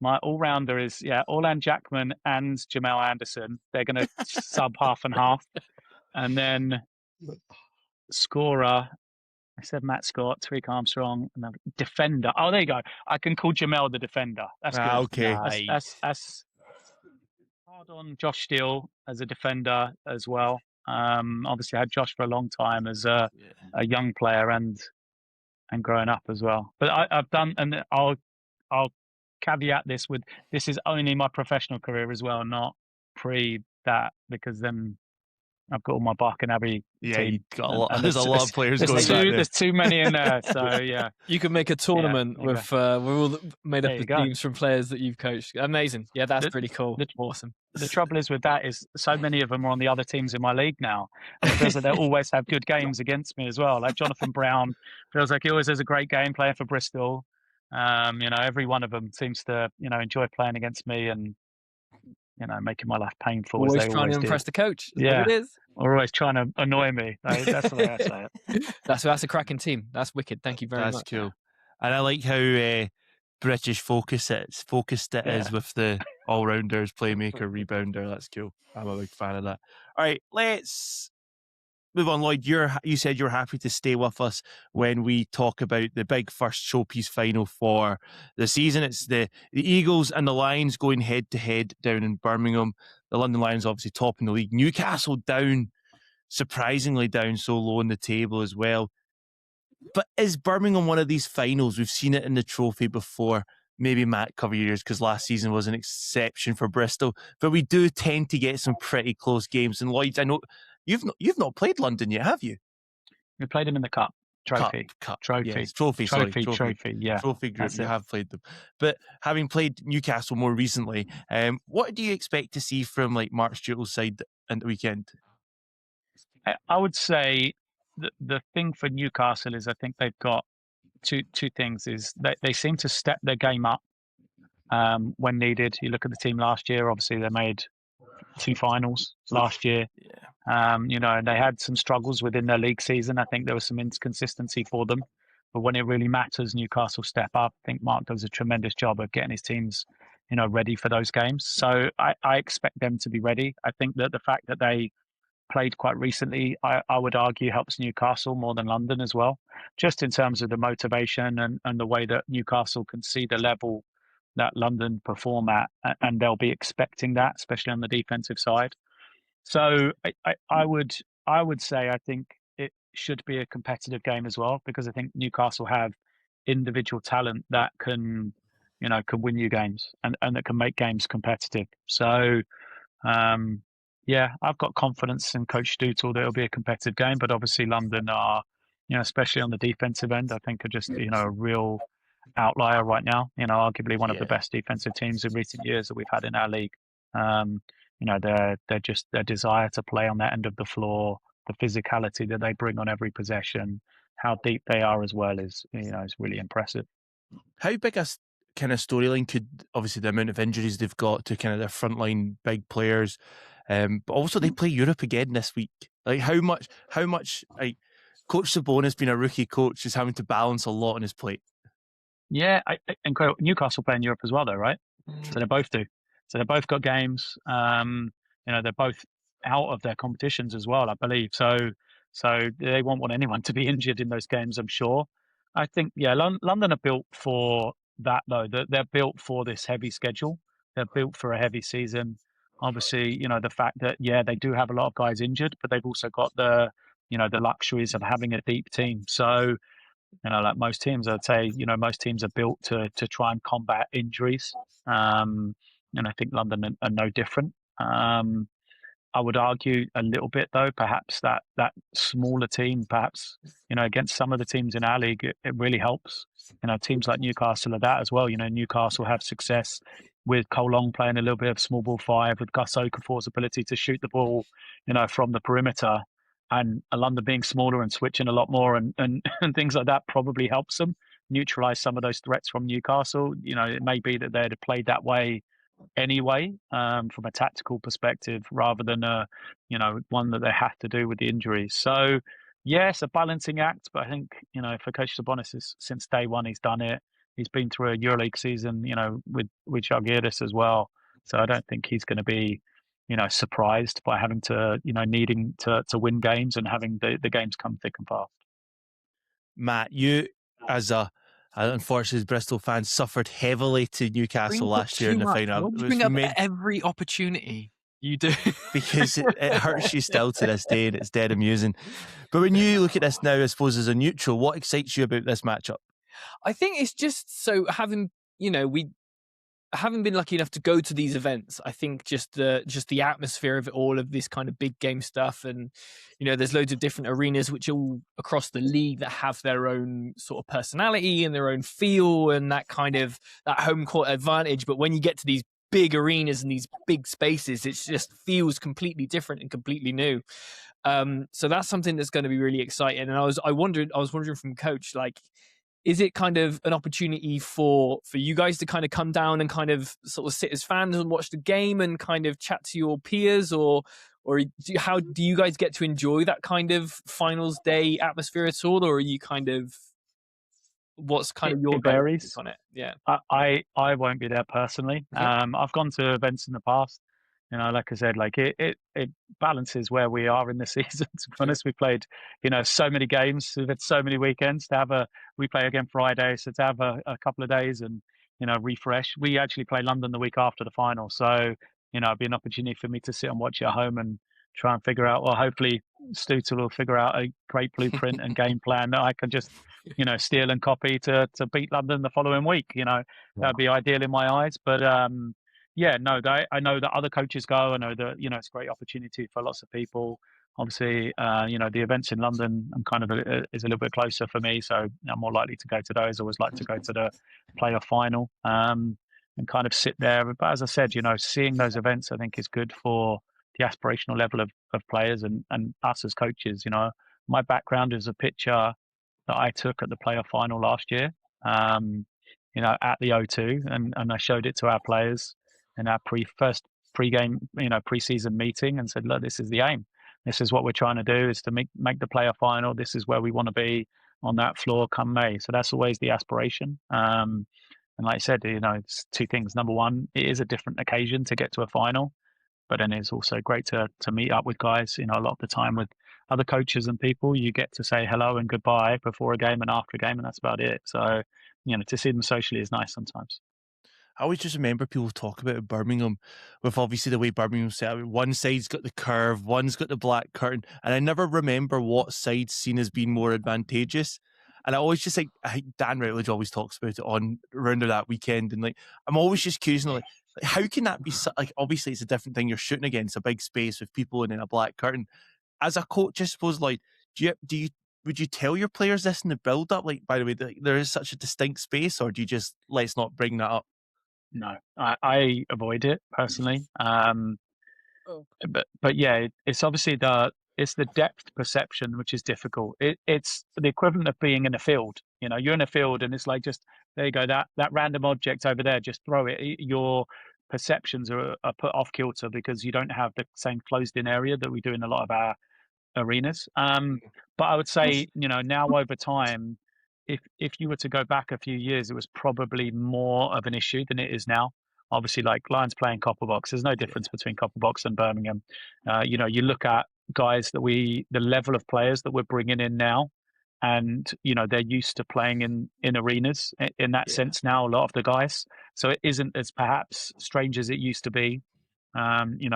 My all-rounder is, Orlan Jackman and Jamal Anderson. They're going to sub half and half. And then scorer, I said Matt Scott, Tariq Armstrong, and then defender. Oh, there you go. I can call Jamal the defender. That's good. Okay. That's hard on Josh Steele as a defender as well. Obviously, I had Josh for a long time as a young player and growing up as well. But I've done, and I'll caveat this with this is only my professional career as well, not pre that, because then I've got all my Barking Abbey Yeah, team. you've got a lot. There's a lot of players going back there. There's too many in there. So yeah, you can make a tournament with we're all made up of teams from players that you've coached. Amazing. Yeah, that's pretty cool. Awesome. The trouble is with that is so many of them are on the other teams in my league now. And it feels like they always have good games against me as well. Like Jonathan Brown feels like he always has a great game playing for Bristol. Every one of them seems to enjoy playing against me and making my life painful. Always as they trying always to impress do. the coach. Yeah, what it is. Or always trying to annoy me. That's the way I say it. That's a cracking team. That's wicked. Thank you very much. That's cool. And I like how British focused it is with the all-rounders, playmaker, rebounder. That's cool. I'm a big fan of that. All right, let's move on. Lloyd, you said you're happy to stay with us when we talk about the big first showpiece final for the season. It's the Eagles and the Lions going head-to-head down in Birmingham. The London Lions obviously top in the league. Newcastle down, surprisingly down so low in the table as well. But is Birmingham one of these finals? We've seen it in the trophy before. Maybe Matt cover years because last season was an exception for Bristol. But we do tend to get some pretty close games. And Lloyd, I know you've not played London yet, have you? We played them in the cup. Trophy. Yes, trophy group. Yeah. Trophy group, you have played them. But having played Newcastle more recently, what do you expect to see from like Mark Struttle's side at the weekend? I would say the thing for Newcastle is I think they've got two things. Is they seem to step their game up when needed. You look at the team last year, obviously they made 2 finals last year. And they had some struggles within their league season. I think there was some inconsistency for them. But when it really matters, Newcastle step up. I think Mark does a tremendous job of getting his teams, ready for those games. So I expect them to be ready. I think that the fact that they played quite recently, I would argue helps Newcastle more than London as well, just in terms of the motivation and the way that Newcastle can see the level that London perform at, and they'll be expecting that, especially on the defensive side. So I would say I think it should be a competitive game as well, because I think Newcastle have individual talent that can win you games and that can make games competitive. So I've got confidence in Coach Stutzel that it'll be a competitive game, but obviously London are, especially on the defensive end, I think are just, a real outlier right now. Arguably one of the best defensive teams in recent years that we've had in our league. Their desire to play on that end of the floor, the physicality that they bring on every possession, how deep they are as well is really impressive. How big a kind of storyline could, obviously the amount of injuries they've got to kind of their frontline big players, but also they play Europe again this week. Like how much like Coach Sabonis being a rookie coach is having to balance a lot on his plate. Yeah, incredible. Newcastle play in Europe as well though, right? So they both do. So they both got games. They're both out of their competitions as well, I believe. So they won't want anyone to be injured in those games, I'm sure. I think, London are built for that though. They're built for this heavy schedule. They're built for a heavy season. Obviously, the fact that, they do have a lot of guys injured, but they've also got the luxuries of having a deep team. So, like most teams, I'd say, most teams are built to try and combat injuries. And I think London are no different. I would argue a little bit, though, perhaps that smaller team, perhaps, against some of the teams in our league, it really helps. Teams like Newcastle are that as well. Newcastle have success with Cole Long playing a little bit of small ball 5, with Gus Okafor's ability to shoot the ball, from the perimeter. And London being smaller and switching a lot more and things like that probably helps them neutralize some of those threats from Newcastle. It may be that they'd have played that way anyway, from a tactical perspective, rather than one that they have to do with the injuries. So yes, a balancing act, but I think for Coach Sabonis, since day one he's done it. He's been through a EuroLeague season, with Žalgiris as well. So I don't think he's going to be surprised by having to needing to win games and having the games come thick and fast. Matt, you as unfortunately Bristol fans suffered heavily to Newcastle last year in the final. You bring up every opportunity you do because it hurts you still to this day, and it's dead amusing. But when you look at this now, I suppose as a neutral, what excites you about this matchup? I think it's just so having we having been lucky enough to go to these events, I think just the atmosphere of it all, of this kind of big game stuff, and there's loads of different arenas which all across the league that have their own sort of personality and their own feel and that kind of that home court advantage. But when you get to these big arenas and these big spaces, it just feels completely different and completely new. So that's something that's going to be really exciting. And I was wondering from Coach, like, is it kind of an opportunity for you guys to kind of come down and kind of sort of sit as fans and watch the game and kind of chat to your peers, or how do you guys get to enjoy that kind of finals day atmosphere at all, or are you kind of, what's kind of your varies on it? Yeah, I won't be there personally. Okay. I've gone to events in the past. Like I said, like it balances where we are in the season. To be honest, we played, so many games. We've had so many weekends we play again Friday, so to have a couple of days and refresh. We actually play London the week after the final, so it'd be an opportunity for me to sit and watch it at home and try and figure out. Well, hopefully Stutel will figure out a great blueprint and game plan that I can just steal and copy to beat London the following week. That'd be ideal in my eyes, but. Yeah, no, I know that other coaches go. I know that, it's a great opportunity for lots of people. Obviously, the events in London is a little bit closer for me, so I'm more likely to go to those. I always like to go to the playoff final and kind of sit there. But as I said, seeing those events, I think is good for the aspirational level of players and us as coaches. My background is a picture that I took at the playoff final last year, at the O2, and I showed it to our players in our first pre-game, pre-season meeting, and said, look, this is the aim. This is what we're trying to do, is to make the playoff final. This is where we want to be on that floor come May. So that's always the aspiration. And like I said, it's two things. Number one, it is a different occasion to get to a final, but then it's also great to meet up with guys. A lot of the time with other coaches and people, you get to say hello and goodbye before a game and after a game, and that's about it. So, to see them socially is nice sometimes. I always just remember people talk about Birmingham with obviously the way Birmingham's set up. One side's got the curve, one's got the black curtain, and I never remember what side's seen as being more advantageous. And I always just think Dan Routledge always talks about it on around that weekend, and like I'm always just curious, like how can that be? Like obviously it's a different thing. You're shooting against a big space with people in a black curtain. As a coach, I suppose, like would you tell your players this in the build up? Like, by the way, there is such a distinct space, or do you just let's not bring that up? No, I avoid it personally. But yeah, it's obviously it's the depth perception which is difficult. It's the equivalent of being in a field. You're in a field and it's like, just there you go, that random object over there, just throw it. Your perceptions are put off kilter because you don't have the same closed in area that we do in a lot of our arenas. But I would say, now over time, if you were to go back a few years, it was probably more of an issue than it is now. Obviously, like Lions playing Copper Box, there's no difference between Copper Box and Birmingham. You look at guys the level of players that we're bringing in now, and they're used to playing in arenas in that sense now, a lot of the guys. So it isn't as perhaps strange as it used to be.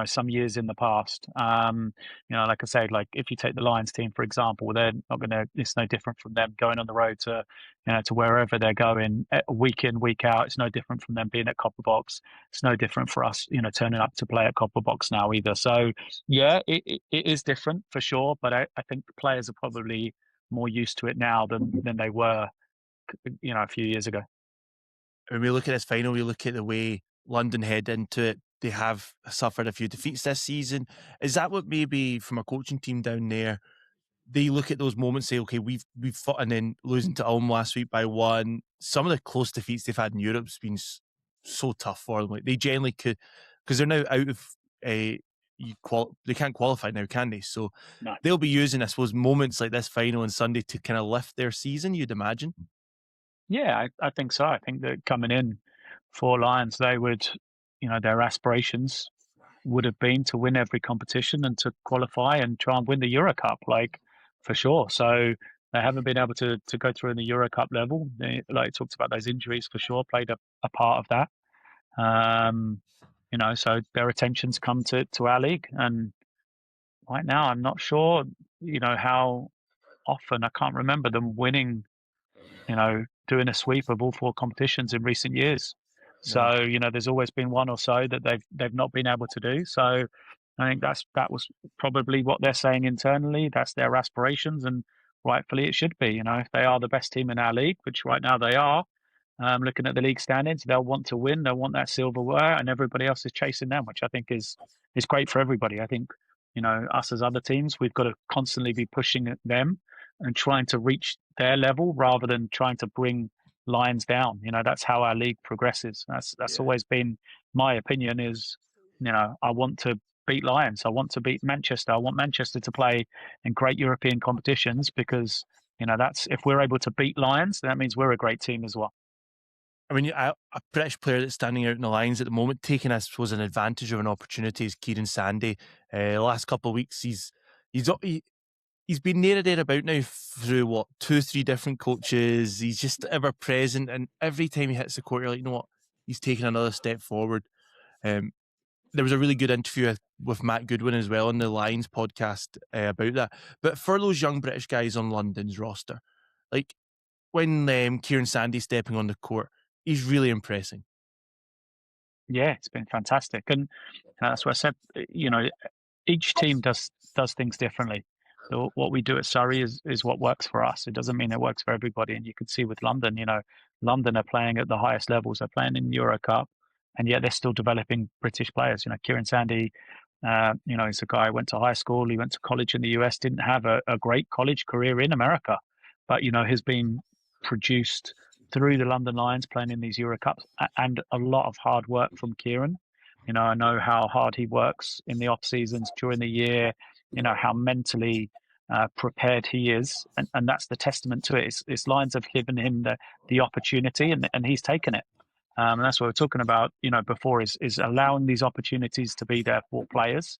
Some years in the past. Like I say, like if you take the Lions team, for example, they're not going to, it's no different from them going on the road to wherever they're going week in, week out. It's no different from them being at Copper Box. It's no different for us, turning up to play at Copper Box now either. So yeah, it is different for sure, but I think the players are probably more used to it now than they were, a few years ago. When we look at this final, we look at the way London head into it. They have suffered a few defeats this season. Is that what maybe from a coaching team down there, they look at those moments, say, okay, we've fought, and then losing to Ulm last week by 1. Some of the close defeats they've had in Europe's been so tough for them. Like they generally could, because they're now out of they can't qualify now, can they? So no. They'll be using, I suppose, moments like this final on Sunday to kind of lift their season, you'd imagine. Yeah, I think so. I think that coming in for Lions, they would, their aspirations would have been to win every competition and to qualify and try and win the Euro Cup, like for sure. So they haven't been able to go through in the Euro Cup level. They, like talked about those injuries for sure, played a part of that. So their attention's come to our league. And right now, I'm not sure, how often, I can't remember them winning, doing a sweep of all 4 competitions in recent years. So, there's always been one or so that they've not been able to do. So I think that was probably what they're saying internally. That's their aspirations, and rightfully it should be. If they are the best team in our league, which right now they are, looking at the league standings, they'll want to win. They'll want that silverware, and everybody else is chasing them, which I think is great for everybody. I think, us as other teams, we've got to constantly be pushing at them and trying to reach their level rather than trying to bring Lions down. That's how our league progresses. That's always been my opinion. Is I want to beat Lions. I want to beat Manchester. I want Manchester to play in great European competitions because that's, if we're able to beat Lions, that means we're a great team as well. I mean, a British player that's standing out in the Lions at the moment, taking us was an advantage of an opportunity, is Kieran Sandy. The last couple of weeks, he's been there or thereabout now through 2-3 different coaches. He's just ever present, and every time he hits the court, you're like, you know what, he's taking another step forward. There was a really good interview with Matt Goodwin as well on the Lions podcast about that. But for those young British guys on London's roster, like when Kieran Sandy's stepping on the court, he's really impressing. Yeah, it's been fantastic, and that's what I said. Each team does things differently. So what we do at Surrey is what works for us. It doesn't mean it works for everybody. And you can see with London, London are playing at the highest levels. They're playing in Euro Cup, and yet they're still developing British players. Kieran Sandy, he's a guy who went to high school. He went to college in the US. Didn't have a great college career in America, but has been produced through the London Lions, playing in these Euro Cups, and a lot of hard work from Kieran. I know how hard he works in the off seasons during the year. How mentally prepared he is, and that's the testament to it. It's Lions have given him the opportunity, and he's taken it. And that's what we're talking about, before is allowing these opportunities to be there for players.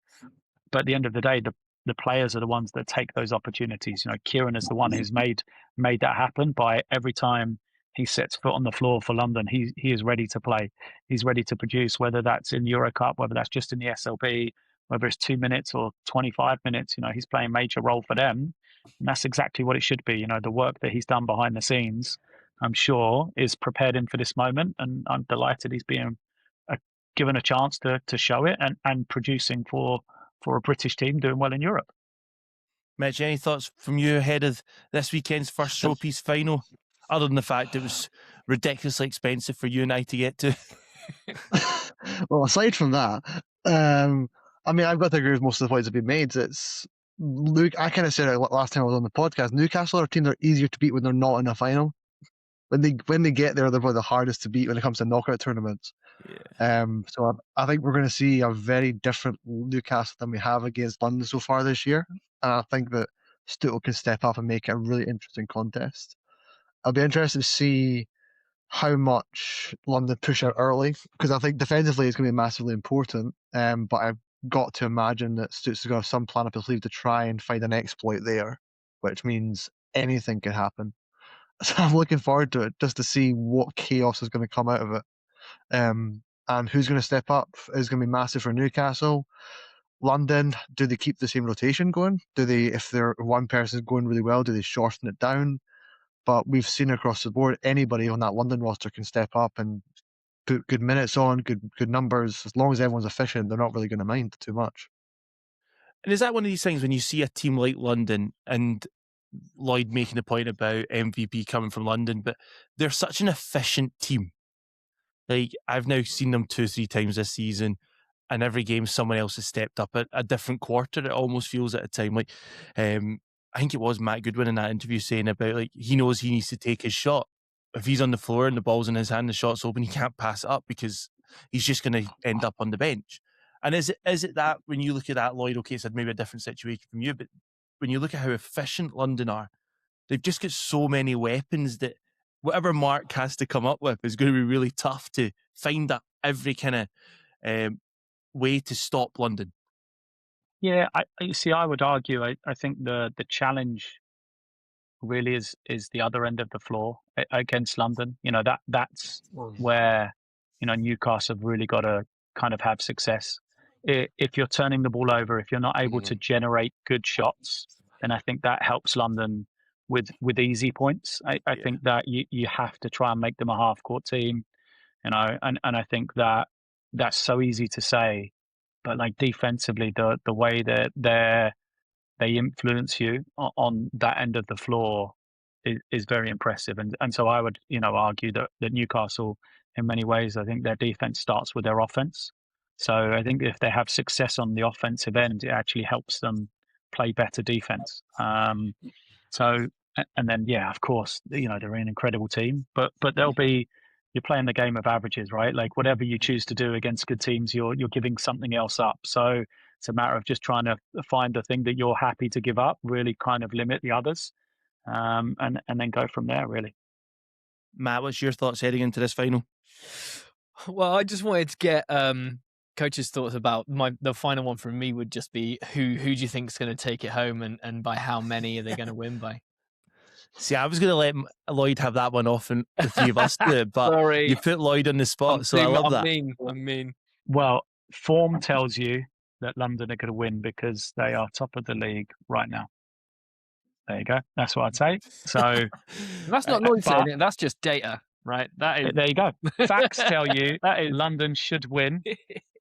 But at the end of the day, the players are the ones that take those opportunities. Kieran is the one who's made that happen by every time he sets foot on the floor for London. He is ready to play. He's ready to produce, whether that's in Euro Cup, whether that's just in the SLB, whether it's 2 minutes or 25 minutes. He's playing a major role for them. And that's exactly what it should be. The work that he's done behind the scenes, I'm sure, is prepared him for this moment. And I'm delighted he's being given a chance to show it and producing for a British team doing well in Europe. Mitch, any thoughts from you ahead of this weekend's first showpiece final, other than the fact it was ridiculously expensive for you and I to get to? Well, aside from that, I mean, I've got to agree with most of the points that have been made. It's Luke. I kind of said it last time I was on the podcast. Newcastle are a team that are easier to beat when they're not in a final. When they get there, they're probably the hardest to beat when it comes to knockout tournaments. Yeah. So I think we're going to see a very different Newcastle than we have against London so far this year, and I think that Stuttle can step up and make it a really interesting contest. I'll be interested to see how much London push out early, because I think defensively it's going to be massively important. But I've got to imagine that Stutz is going to have some plan up his sleeve to try and find an exploit there, which means anything can happen. So I'm looking forward to it, just to see what chaos is going to come out of it. And who's going to step up is going to be massive for Newcastle. London, do they keep the same rotation going? Do they, if one person is going really well, do they shorten it down? But we've seen across the board, anybody on that London roster can step up and put good minutes on, good numbers. As long as everyone's efficient, they're not really going to mind too much. And is that one of these things when you see a team like London, and Lloyd making the point about MVP coming from London, but they're such an efficient team. Like, I've now seen them 2-3 times this season, and every game someone else has stepped up at a different quarter. It almost feels at a time. Like, I think it was Matt Goodwin in that interview saying about, like, he knows he needs to take his shot. If he's on the floor and the ball's in his hand, the shot's open, he can't pass it up because he's just going to end up on the bench. And is it that when you look at that, Lloyd, okay, it's maybe a different situation from you, but when you look at how efficient London are, they've just got so many weapons that whatever Mark has to come up with is going to be really tough to find that every kind of way to stop London. Yeah, I would argue, I think the challenge really is the other end of the floor against London. That's where, Newcastle have really got to kind of have success. If you're turning the ball over, if you're not able to generate good shots, then I think that helps London with easy points. I think that you have to try and make them a half-court team. and I think that that's so easy to say, but like defensively, the way that they influence you on that end of the floor is very impressive, and so I would argue that Newcastle, in many ways, I think their defense starts with their offense. So I think if they have success on the offensive end, it actually helps them play better defense. So, and then, yeah, of course, they're an incredible team, but you're playing the game of averages, right? Like whatever you choose to do against good teams, you're giving something else up. So it's a matter of just trying to find the thing that you're happy to give up, really kind of limit the others, and then go from there, really. Matt, what's your thoughts heading into this final? Well, I just wanted to get coach's thoughts about the final one from me would just be who do you think is going to take it home, and by how many are they going to win by? See, I was going to let Lloyd have that one off and the three of us do it, but Sorry. you put Lloyd on the spot, so I love that. I'm mean. Well, form tells you that London are going to win because they are top of the league right now. There you go. That's what I'd say. So that's not Lloyd saying it. That's just data, right? That is. There you go. Facts tell you that London should win,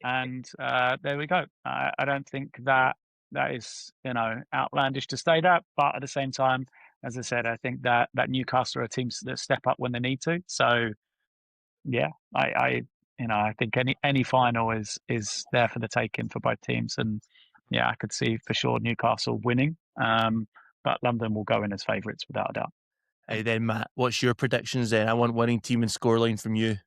and there we go. I don't think that is outlandish to say that, but at the same time, as I said, I think that Newcastle are teams that step up when they need to. So yeah, I think any final is there for the taking for both teams, and yeah, I could see for sure Newcastle winning. But London will go in as favourites without a doubt. Hey, then Matt, what's your predictions then? I want winning team and scoreline from you.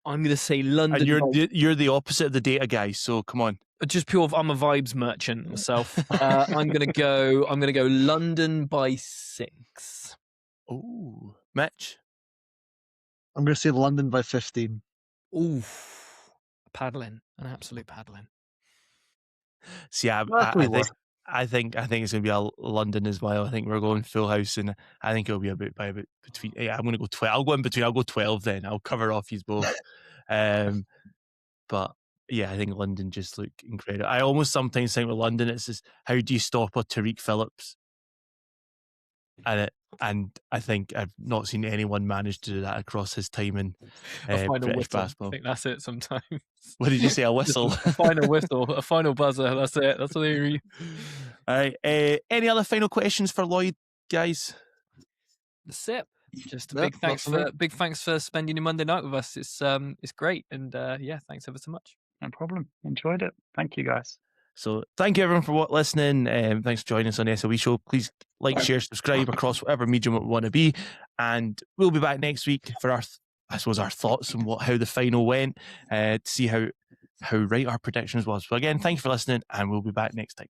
I'm going to say London. And you're the opposite of the data guy, so come on. Just pure. I'm a vibes merchant myself. I'm going to go London by 6. Oh, Mitch. I'm going to say London by 15. Ooh, an absolute paddling. See, I think it's going to be a London as well. I think we're going full house, and I think it'll be about between. Yeah, I'm going to go 12. I'll go in between. I'll go 12 then. I'll cover off you both. But yeah, I think London just look incredible. I almost sometimes think with London, it's just how do you stop a Tariq Phillips? And I think I've not seen anyone manage to do that across his time in British basketball. I think that's it sometimes. What did you say? A whistle? A final whistle, a final buzzer. That's it. That's what they read. All right. Any other final questions for Lloyd, guys? That's it. Just a big thanks for spending your Monday night with us. It's great, and yeah, thanks ever so much. No problem. Enjoyed it. Thank you, guys. So thank you everyone for listening. Thanks for joining us on the SLB Show. Please like, share, subscribe across whatever medium we want to be. And we'll be back next week for our thoughts on how the final went, to see how right our predictions was. So again, thank you for listening, and we'll be back next time.